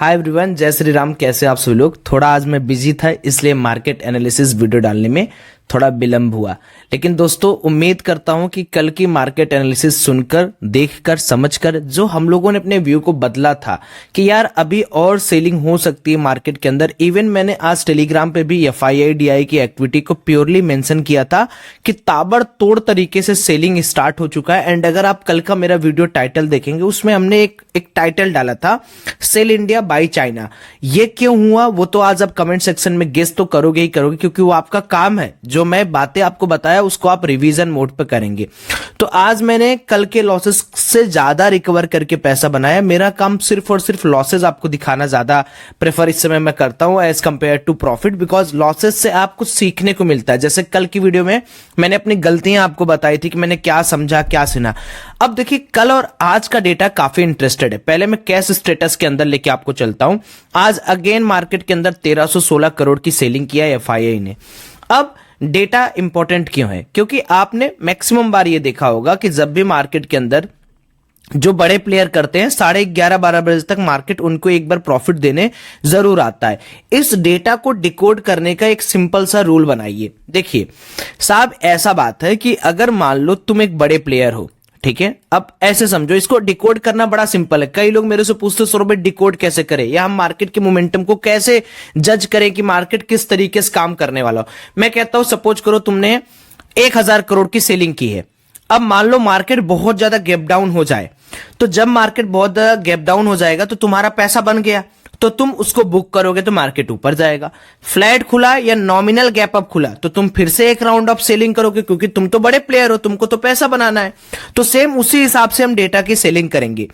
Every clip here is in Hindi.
हाय एवरीवन, जय श्री राम। कैसे आप सभी लोग। थोड़ा आज मैं बिजी था, इसलिए मार्केट एनालिसिस वीडियो डालने में थोड़ा विलंब हुआ। लेकिन दोस्तों, उम्मीद करता हूं कि कल की मार्केट एनालिसिस सुनकर, देखकर, समझकर जो हम लोगों ने अपने व्यू को बदला था कि यार अभी और सेलिंग हो सकती है मार्केट के अंदर। इवन मैंने आज टेलीग्राम पे भी FII की एक्टिविटी को प्योरली मेंशन किया था कि ताबड़तोड़ तरीके से सेलिंग स्टार्ट हो चुका है। एंड अगर आप कल का मेरा वीडियो टाइटल देखेंगे, उसमें हमने एक टाइटल डाला था, सेल इंडिया बाय चाइना। ये क्यों हुआ वो तो आज आप कमेंट सेक्शन में गेस तो करोगे ही करोगे, क्योंकि वो आपका काम है। जो मैं बातें आपको बताया उसको आप रिवीजन मोड पे करेंगे। तो आज मैंने कल के लॉसेस से ज्यादा रिकवर करके पैसा बनाया। मेरा काम सिर्फ और सिर्फ लॉसेस आपको दिखाना ज्यादा प्रेफर इस समय मैं करता हूं as compare to profit, because losses से आपको सीखने को मिलता है। जैसे कल की वीडियो में मैंने अपनी गलतियां आपको बताई थी कि मैंने क्या समझा, क्या सुना। अब देखिए, कल और आज का डेटा काफी इंटरेस्टेड है। पहले मैं कैश स्टेटस के अंदर लेके आपको चलता हूं। आज अगेन मार्केट के अंदर 1316 करोड़ की सेलिंग किया है FII ने। अब डेटा इंपॉर्टेंट क्यों है? क्योंकि आपने मैक्सिमम बार ये देखा होगा कि जब भी मार्केट के अंदर जो बड़े प्लेयर करते हैं, 11:30-12 बजे तक मार्केट उनको एक बार प्रॉफिट देने जरूर आता है। इस डेटा को डिकोड करने का एक सिंपल सा रूल बनाइए। देखिए साहब, ऐसा बात है कि अगर मान लो तुम एक बड़े प्लेयर हो, ठीक है, अब ऐसे समझो, इसको डिकोड करना बड़ा सिंपल है। कई लोग मेरे से पूछते हैं सौरभ डिकोड कैसे करें, या हम मार्केट के मोमेंटम को कैसे जज करें कि मार्केट किस तरीके से काम करने वाला हो। मैं कहता हूं, सपोज करो तुमने 1000 करोड़ की सेलिंग की है। अब मान लो मार्केट बहुत ज्यादा गैप डाउन हो जाए, तो जब मार्केट बहुत ज्यादा गैप डाउन हो जाएगा तो तुम्हारा पैसा बन गया, तो तुम उसको बुक करोगे तो मार्केट ऊपर जाएगा। फ्लैट खुला या नॉमिनल गैप अप खुला तो तुम फिर से एक राउंड ऑफ सेलिंग करोगे, क्योंकि तुम तो बड़े प्लेयर हो, तुमको तो पैसा बनाना है। तो सेम उसी हिसाब से हम डेटा की सेलिंग करेंगे।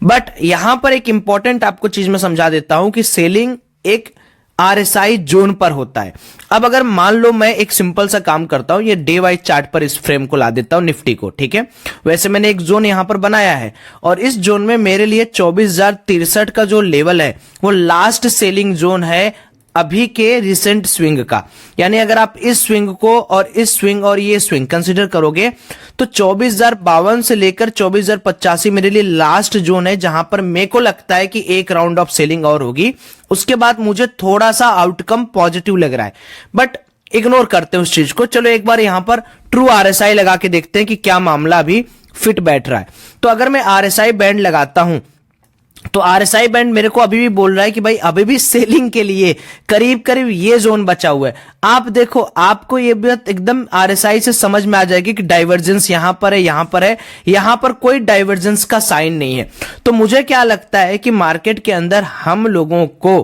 बट यहां पर एक इंपॉर्टेंट आपको चीज मैं समझा देता हूं कि सेलिंग एक RSI जोन पर होता है। अब अगर मान लो मैं एक सिंपल सा काम करता हूं, ये डे वाइज चार्ट पर इस फ्रेम को ला देता हूं निफ्टी को, ठीक है। वैसे मैंने एक जोन यहां पर बनाया है और इस जोन में मेरे लिए 24,063 का जो लेवल है वो लास्ट सेलिंग जोन है अभी के रिसेंट स्विंग का। यानी अगर आप इस स्विंग को और इस स्विंग और ये स्विंग कंसीडर करोगे तो 24,052 से लेकर 24,085 मेरे लिए लास्ट जोन है, जहां पर मेरे को लगता है कि एक राउंड ऑफ सेलिंग और होगी। उसके बाद मुझे थोड़ा सा आउटकम पॉजिटिव लग रहा है, बट इग्नोर करते हैं उस चीज को। चलो एक बार यहां पर ट्रू RSI लगा के देखते हैं कि क्या मामला अभी फिट बैठ रहा है। तो अगर मैं RSI बैंड लगाता हूं तो RSI बैंड मेरे को अभी भी बोल रहा है कि भाई अभी भी सेलिंग के लिए करीब करीब ये जोन बचा हुआ है। आप देखो, आपको ये बात एकदम RSI से समझ में आ जाएगी कि डाइवर्जेंस यहां पर है, यहां पर है, यहां पर कोई डाइवर्जेंस का साइन नहीं है। तो मुझे क्या लगता है कि मार्केट के अंदर हम लोगों को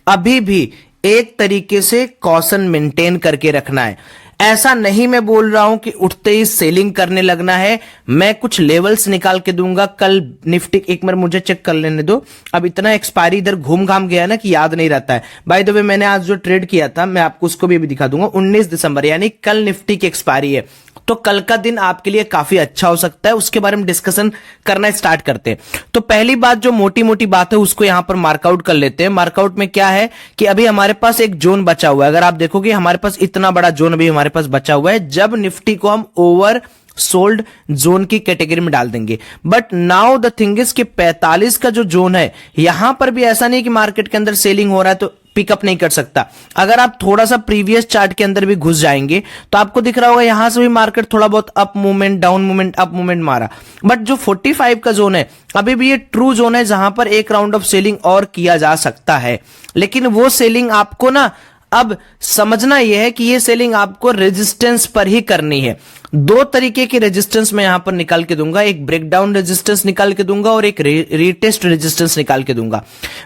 अभी भी एक तरीके से कॉशन मेंटेन करके रखना है। ऐसा नहीं मैं बोल रहा हूं कि उठते ही सेलिंग करने लगना है। मैं कुछ लेवल्स निकाल के दूंगा। कल निफ्टी, एक बार मुझे चेक कर लेने दो, अब इतना एक्सपायरी इधर घूम घाम गया ना कि याद नहीं रहता है। बाय द वे, मैंने आज जो ट्रेड किया था मैं आपको उसको भी दिखा दूंगा। 19 दिसंबर यानी कल निफ्टी की एक्सपायरी है, तो कल का दिन आपके लिए काफी अच्छा हो सकता है। उसके बारे में डिस्कशन करना स्टार्ट करते हैं। तो पहली बात, जो मोटी मोटी बात है उसको यहां पर मार्कआउट कर लेते हैं। मार्कआउट में क्या है कि अभी हमारे पास एक जोन बचा हुआ है। अगर आप देखोगे हमारे पास इतना बड़ा जोन अभी हमारे पास बचा हुआ है, जब निफ्टी को हम ओवर सोल्ड जोन की कैटेगरी में डाल देंगे। But now the thing is कि 45 का जो जोन है, यहां पर भी ऐसा नहीं कि मार्केट के अंदर सेलिंग हो रहा है तो पिकअप नहीं कर सकता। अगर आप थोड़ा सा प्रीवियस चार्ट के अंदर भी घुस जाएंगे तो आपको दिख रहा होगा यहां से भी मार्केट थोड़ा बहुत up movement, down movement, up movement मारा। बट जो 45 का जोन है अभी भी ये ट्रू जोन है, जहां पर एक राउंड ऑफ सेलिंग और किया जा सकता है। लेकिन वो सेलिंग आपको ना अब समझना यह है कि ये सेलिंग आपको रेजिस्टेंस पर ही करनी है। दो तरीके की रेजिस्टेंस मैं यहां पर निकाल के दूंगा, एक ब्रेकडाउन रेजिस्टेंस निकाल के दूंगा और एक रीटेस्ट रेजिस्टेंस निकाल के दूंगा।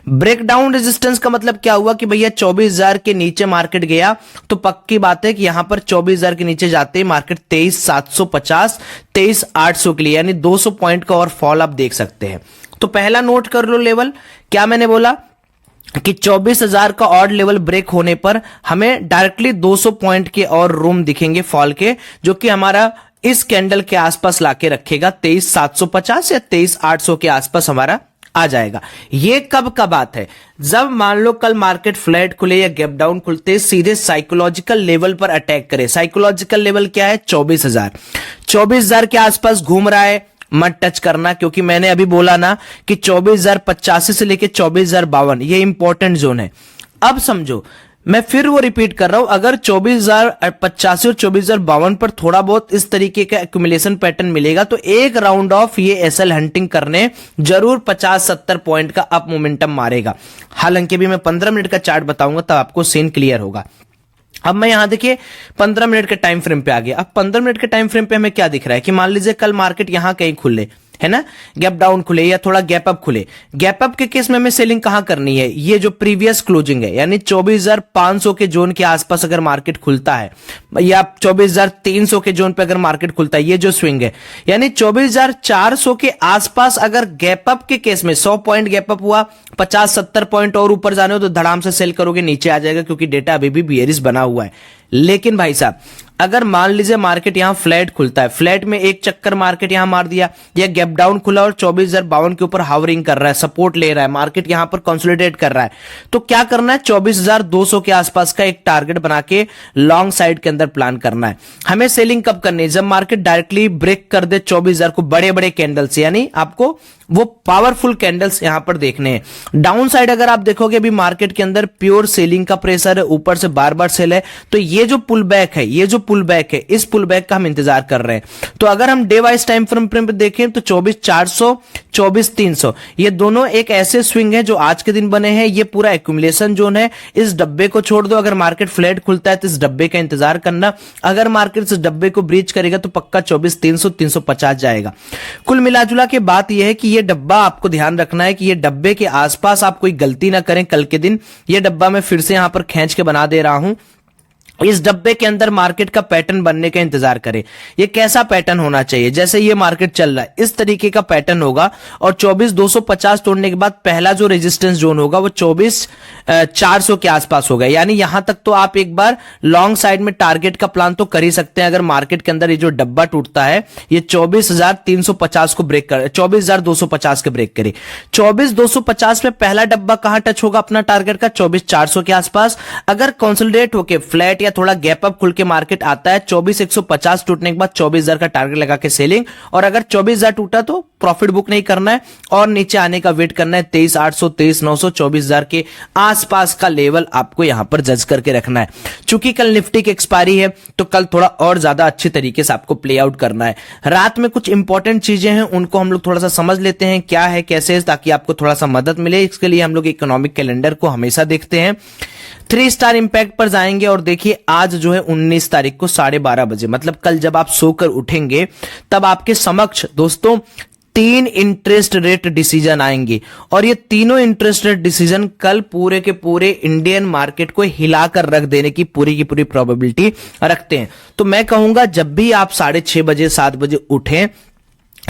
ब्रेकडाउन रेजिस्टेंस का मतलब क्या हुआ कि भैया 24,000 के नीचे मार्केट गया तो पक्की बात है कि यहां पर 24,000 के नीचे जाते ही मार्केट 23,750, 23,800 के लिए यानी 200 पॉइंट का और फॉल आप देख सकते हैं। तो पहला नोट कर लो लेवल, क्या मैंने बोला कि 24,000 का ऑड लेवल ब्रेक होने पर हमें डायरेक्टली 200 पॉइंट के और रूम दिखेंगे फॉल के, जो कि हमारा इस कैंडल के आसपास लाके रखेगा 23,750 या 23,800 के आसपास हमारा आ जाएगा। ये कब का बात है? जब मान लो कल मार्केट फ्लैट खुले या गैप डाउन खुलते सीधे साइकोलॉजिकल लेवल पर अटैक करे। साइकोलॉजिकल लेवल क्या है? 24,000 के आसपास घूम रहा है मत टच करना, क्योंकि मैंने अभी बोला ना कि 24,085 से लेके 24,052 ये इंपॉर्टेंट जोन है। अब समझो, मैं फिर वो रिपीट कर रहा हूं, अगर 24,085 और 24,052 पर थोड़ा बहुत इस तरीके का एक्यूमुलेशन पैटर्न मिलेगा तो एक राउंड ऑफ ये एसएल हंटिंग करने जरूर 50-70 पॉइंट का अप मोमेंटम मारेगा। हालांकि भी मैं 15 मिनट का चार्ट बताऊंगा तब आपको सीन क्लियर होगा। अब मैं यहां देखिए 15 मिनट के टाइम फ्रेम पे आ गया। अब 15 मिनट के टाइम फ्रेम पे हमें क्या दिख रहा है कि मान लीजिए कल मार्केट यहां कहीं खुले, है ना, गैप डाउन खुले या थोड़ा गैप अप खुले। गैप अप के केस में हमें सेलिंग कहां करनी है, ये जो प्रीवियस क्लोजिंग है यानी 24,500 के जोन के आसपास अगर मार्केट खुलता है या 24,300 के जोन पे अगर मार्केट खुलता है, ये जो स्विंग है यानी 24,400 के आसपास अगर गैप अप के केस में 100 पॉइंट गैप अप हुआ, 50-70 पॉइंट और ऊपर जाने हो तो धड़ाम से सेल करोगे, नीचे आ जाएगा क्योंकि डेटा अभी भी बियरिश बना हुआ है। लेकिन भाई साहब अगर मान लीजिए मार्केट यहां फ्लैट खुलता है, फ्लैट में एक चक्कर मार्केट यहां मार दिया या गैप डाउन खुला और 24,052 के ऊपर हावरिंग कर रहा है, सपोर्ट ले रहा है, मार्केट यहां पर कंसोलिडेट कर रहा है, तो क्या करना है, 24,200 के आसपास का एक टारगेट बना के लॉन्ग साइड के अंदर प्लान करना है। हमें सेलिंग कब करनी है, जब मार्केट डायरेक्टली ब्रेक कर दे 24,000 को बड़े बड़े कैंडल से, यानी आपको वो पावरफुल कैंडल्स यहां पर देखने हैं। डाउन साइड अगर आप देखोगे अभी मार्केट के अंदर प्योर सेलिंग का प्रेशर है, ऊपर से बार बार सेल है, तो ये जो पुल बैक है, ये जो पुल बैक है, इस पुल बैक का हम इंतजार कर रहे हैं। तो अगर हम डे वाइज टाइम फ्रेम पे देखें तो 24,400 24,300 ये दोनों एक ऐसे स्विंग है जो आज के दिन बने हैं। ये पूरा एक्यूमुलेशन जोन है, इस डब्बे को छोड़ दो। अगर मार्केट फ्लैट खुलता है तो इस डब्बे का इंतजार करना, अगर मार्केट इस डब्बे को ब्रीच करेगा तो पक्का 24,300 350 जाएगा। कुल मिलाजुला के बात यह है कि ये डब्बा आपको ध्यान रखना है कि ये डब्बे के आसपास आप कोई गलती ना करें कल के दिन। ये डब्बा मैं फिर से यहां पर खींच के बना दे रहा हूं, इस डब्बे के अंदर मार्केट का पैटर्न बनने का इंतजार करें। ये कैसा पैटर्न होना चाहिए, जैसे ये मार्केट चल रहा है इस तरीके का पैटर्न होगा और 24,250 तोड़ने के बाद पहला जो रेजिस्टेंस जोन होगा वो 24,400 के आसपास होगा। यानी यहां तक तो आप एक बार लॉन्ग साइड में टारगेट का प्लान तो कर ही सकते हैं। अगर मार्केट के अंदर ये जो डब्बा टूटता है ये 24,350 को ब्रेक कर 24,250 के ब्रेक करे, 24,250 में पहला डब्बा कहां टच होगा अपना टारगेट का 24,400 के आसपास। अगर कंसोलिडेट होके फ्लैट थोड़ा गैप अप खुल के मार्केट आता है 24,150 टूटने के बाद 24,000 का टारगेट लगा के सेलिंग, और अगर 24,000 टूटा तो प्रॉफिट बुक नहीं करना है और नीचे आने का वेट करना है। 23,800 23,900 24,000 के आसपास का लेवल आपको यहां पर जज करके रखना है। चूंकि कल निफ्टी की एक्सपायरी है तो कल थोड़ा और ज्यादा अच्छे तरीके से आपको प्ले आउट करना है। रात में कुछ इंपॉर्टेंट चीजें हैं उनको हम लोग थोड़ा सा समझ लेते हैं क्या है कैसे, ताकि आपको थोड़ा सा मदद मिले। इसके लिए हम लोग इकोनॉमिक कैलेंडर को हमेशा देखते हैं। 3 स्टार इंपैक्ट पर जाएंगे और देखिए आज जो है 19 तारीख को 12:30 बजे, मतलब कल जब आप सोकर उठेंगे तब आपके समक्ष दोस्तों 3 इंटरेस्ट रेट डिसीजन आएंगे और ये तीनों इंटरेस्ट रेट डिसीजन कल पूरे के पूरे इंडियन मार्केट को हिलाकर रख देने की पूरी प्रोबेबिलिटी रखते हैं। तो मैं कहूंगा जब भी आप 6:30 बजे 7 बजे उठें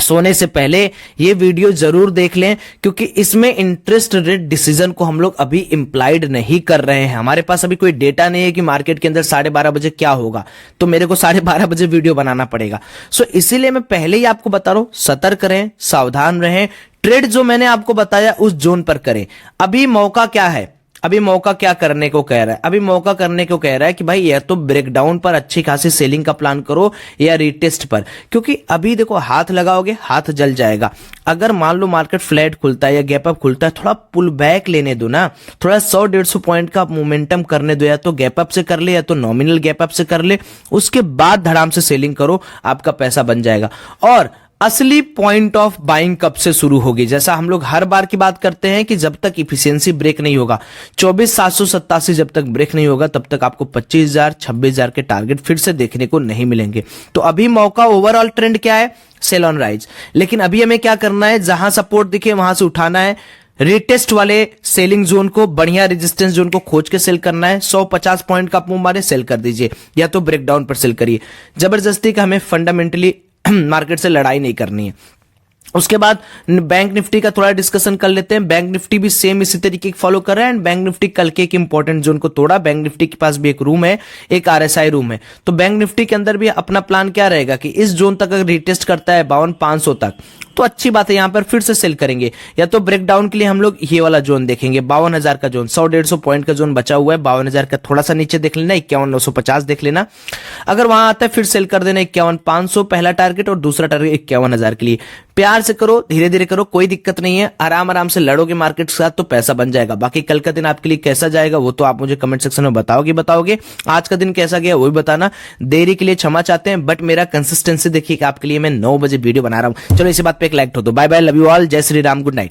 सोने से पहले ये वीडियो जरूर देख लें, क्योंकि इसमें इंटरेस्ट रेट डिसीजन को हम लोग अभी इंप्लाइड नहीं कर रहे हैं। हमारे पास अभी कोई डेटा नहीं है कि मार्केट के अंदर 12:30 बजे क्या होगा, तो मेरे को 12:30 बजे वीडियो बनाना पड़ेगा। सो इसीलिए मैं पहले ही आपको बता रहा हूं, सतर्क रहें, सावधान रहें, ट्रेड जो मैंने आपको बताया उस जोन पर करें। अभी मौका क्या है, अभी मौका क्या करने को कह रहा है, अभी मौका करने को कह रहा है कि भाई या तो ब्रेकडाउन पर अच्छी खासी सेलिंग का प्लान करो या रिटेस्ट पर, क्योंकि अभी देखो हाथ लगाओगे हाथ जल जाएगा। अगर मान लो मार्केट फ्लैट खुलता है या गैप अप खुलता है, थोड़ा पुल बैक लेने दो ना, थोड़ा 100-150 पॉइंट का मोमेंटम करने दो, या तो गैप अप से कर ले या तो नॉमिनल गैप अप से कर ले, उसके बाद धड़ाम से सेलिंग करो, आपका पैसा बन जाएगा। और असली पॉइंट ऑफ बाइंग कब से शुरू होगी, जैसा हम लोग हर बार की बात करते हैं कि जब तक इफिशियंसी ब्रेक नहीं होगा, 24,787 जब तक ब्रेक नहीं होगा तब तक आपको 25,000 26,000 के टारगेट फिर से देखने को नहीं मिलेंगे। तो अभी मौका, ओवरऑल ट्रेंड क्या है, सेल ऑन राइज, लेकिन अभी हमें क्या करना है, जहां सपोर्ट दिखे वहां से उठाना है, रिटेस्ट वाले सेलिंग जोन को, बढ़िया रेजिस्टेंस जोन को खोज के सेल करना है। 150 पॉइंट का आप मुंह मारे सेल कर दीजिए या तो ब्रेकडाउन पर सेल करिए। जबरदस्ती का हमें फंडामेंटली मार्केट से लड़ाई नहीं करनी है। उसके बाद बैंक निफ्टी का थोड़ा डिस्कशन कर लेते हैं। बैंक निफ्टी भी सेम इसी तरीके फॉलो कर रहा है एंड बैंक निफ्टी कल के एक इंपॉर्टेंट जोन को तोड़ा। बैंक निफ्टी के पास भी एक रूम है, एक आरएसआई रूम है, तो बैंक निफ्टी के अंदर भी अपना प्लान क्या रहेगा कि इस जोन तक अगर रिटेस्ट करता है 52,500 तक, तो अच्छी बात है, यहां पर फिर से सेल करेंगे। या तो ब्रेकडाउन के लिए हम लोग ये वाला जोन देखेंगे, 52,000 का जोन, 100-150 पॉइंट का जोन बचा हुआ है, 52,000 का थोड़ा सा नीचे देख लेना, 51,950 देख लेना। अगर वहां आता है फिर सेल कर देना 51,500 पहला टारगेट, और दूसरा टारगेट 51,000 के लिए। प्यार से करो, धीरे धीरे करो, कोई दिक्कत नहीं है, आराम आराम से लड़ोगे मार्केट के साथ तो पैसा बन जाएगा। बाकी कल का दिन आपके लिए कैसा जाएगा वो तो आप मुझे कमेंट सेक्शन में बताओगे। आज का दिन कैसा गया वो भी बताना। देरी के लिए क्षमा चाहते हैं, बट मेरा कंसिस्टेंसी देखिए कि आपके लिए मैं 9 बजे वीडियो बना रहा हूं। चलो इसी बात पे एक लाइक ठोक दो। Bye bye, love you all, जय श्री राम, गुड नाइट।